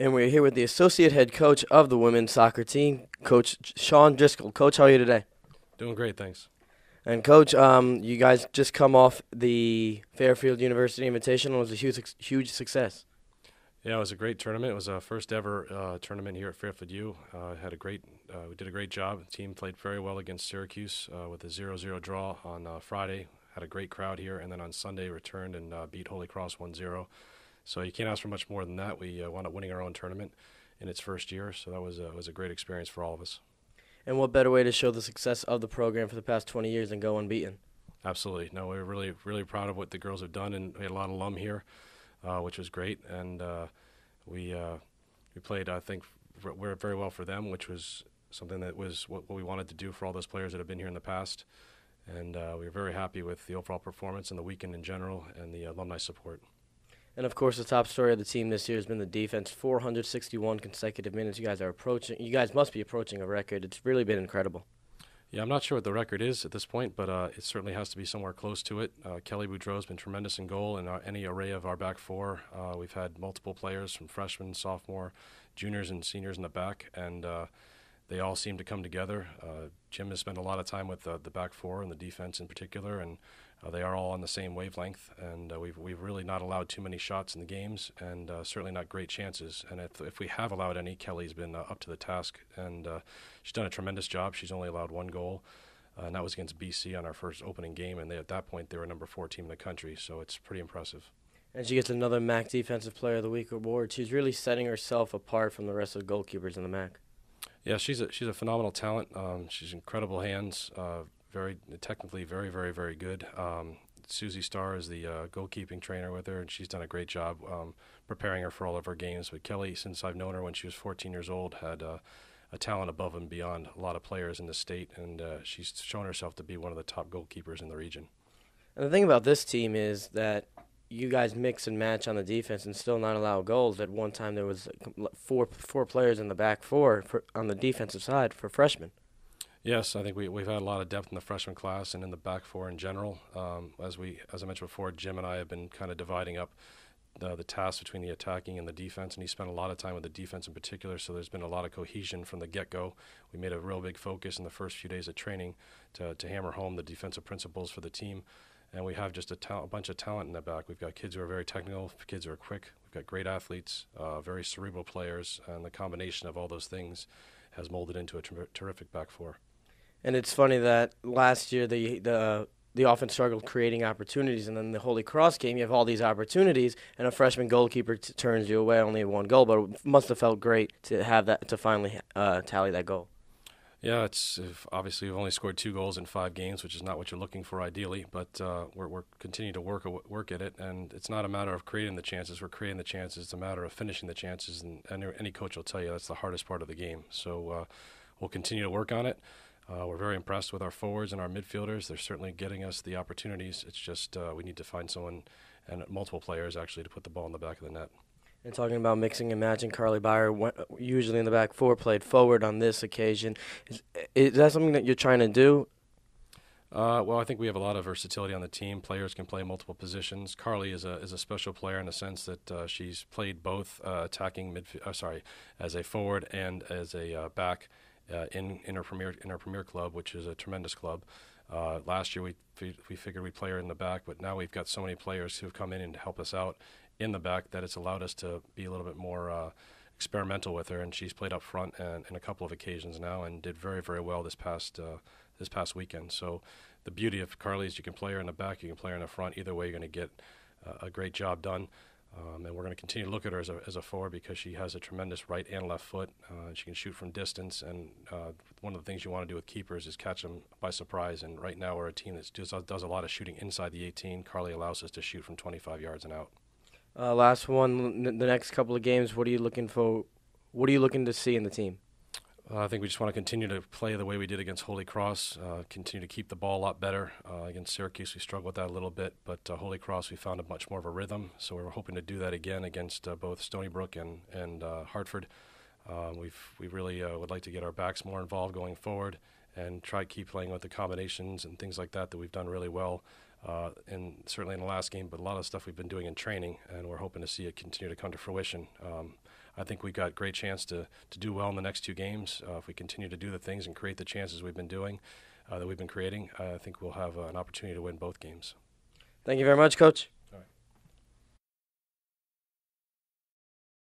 And we're here with the associate head coach of the women's soccer team, Coach Sean Driscoll. Coach, how are you today? Doing great, thanks. And Coach, you guys just come off the Fairfield University Invitational. It was a huge success. Yeah, it was a great tournament. It was our first ever tournament here at Fairfield U. We did a great job. The team played very well against Syracuse with a 0-0 draw on Friday. Had a great crowd here, and then on Sunday returned and beat Holy Cross 1-0. So you can't ask for much more than that. We wound up winning our own tournament in its first year, so that was a great experience for all of us. And what better way to show the success of the program for the past 20 years than go unbeaten? Absolutely. No, we're really proud of what the girls have done, and we had a lot of alum here, which was great. And we played, I think, very well for them, which was something that was what we wanted to do for all those players that have been here in the past. And we were very happy with the overall performance and the weekend in general and the alumni support. And, of course, the top story of the team this year has been the defense. 461 consecutive minutes. You guys must be approaching a record. It's really been incredible. Yeah, I'm not sure what the record is at this point, but it certainly has to be somewhere close to it. Kelly Boudreau has been tremendous in goal in any array of our back four. We've had multiple players from freshmen, sophomore, juniors, and seniors in the back, and they all seem to come together. Jim has spent a lot of time with the back four and the defense in particular, and they are all on the same wavelength, and we've really not allowed too many shots in the games, and certainly not great chances. And if we have allowed any, Kelly's been up to the task, and she's done a tremendous job. She's only allowed one goal, and that was against BC on our first opening game, and at that point they were number 4 team in the country, so it's pretty impressive. And she gets another MAC Defensive Player of the Week award. She's really setting herself apart from the rest of the goalkeepers in the MAC. Yeah, she's a phenomenal talent. She's incredible hands. Very technically very good. Susie Starr is the goalkeeping trainer with her, and she's done a great job preparing her for all of her games. But Kelly, since I've known her when she was 14 years old, had a talent above and beyond a lot of players in the state, and she's shown herself to be one of the top goalkeepers in the region. And the thing about this team is that you guys mix and match on the defense and still not allow goals. At one time there was four players in the back four on the defensive side for freshmen. Yes, I think we've had a lot of depth in the freshman class and in the back four in general. As I mentioned before, Jim and I have been kind of dividing up the tasks between the attacking and the defense, and he spent a lot of time with the defense in particular, so there's been a lot of cohesion from the get-go. We made a real big focus in the first few days of training to hammer home the defensive principles for the team, and we have just a bunch of talent in the back. We've got kids who are very technical, kids who are quick, we've got great athletes, very cerebral players, and the combination of all those things has molded into a terrific back four. And it's funny that last year the offense struggled creating opportunities, and then the Holy Cross game, you have all these opportunities, and a freshman goalkeeper turns you away, only one goal. But it must have felt great to have that, to finally tally that goal. Yeah, obviously we've only scored 2 goals in 5 games, which is not what you're looking for ideally. But we're continuing to work at it, and it's not a matter of creating the chances. We're creating the chances. It's a matter of finishing the chances, and any coach will tell you that's the hardest part of the game. So we'll continue to work on it. We're very impressed with our forwards and our midfielders. They're certainly getting us the opportunities. It's just we need to find someone and multiple players actually to put the ball in the back of the net. And talking about mixing and matching, Carly Beyar, usually in the back four, played forward on this occasion. Is that something that you're trying to do? Well, I think we have a lot of versatility on the team. Players can play multiple positions. Carly is a special player in the sense that she's played both attacking as a forward and as a back. In our premier club, which is a tremendous club. Last year we figured we'd play her in the back, but now we've got so many players who've come in and help us out in the back that it's allowed us to be a little bit more experimental with her, and she's played up front in a couple of occasions now and did very well this past weekend. So the beauty of Carly is you can play her in the back, you can play her in the front. Either way, you're going to get a great job done. And we're going to continue to look at her as a forward because she has a tremendous right and left foot. She can shoot from distance, and one of the things you want to do with keepers is catch them by surprise. And right now we're a team that does a lot of shooting inside the 18. Carly allows us to shoot from 25 yards and out. Last one, the next couple of games, what are you looking for? What are you looking to see in the team? I think we just want to continue to play the way we did against Holy Cross, continue to keep the ball a lot better. Against Syracuse, we struggled with that a little bit, but Holy Cross, we found a much more of a rhythm, so we're hoping to do that again against both Stony Brook and Hartford. We really would like to get our backs more involved going forward and try to keep playing with the combinations and things like that we've done really well, and certainly in the last game, but a lot of stuff we've been doing in training, and we're hoping to see it continue to come to fruition. I think we got great chance to do well in the next 2 games. If we continue to do the things and create the chances we've been doing, that we've been creating, I think we'll have an opportunity to win both games. Thank you very much, Coach.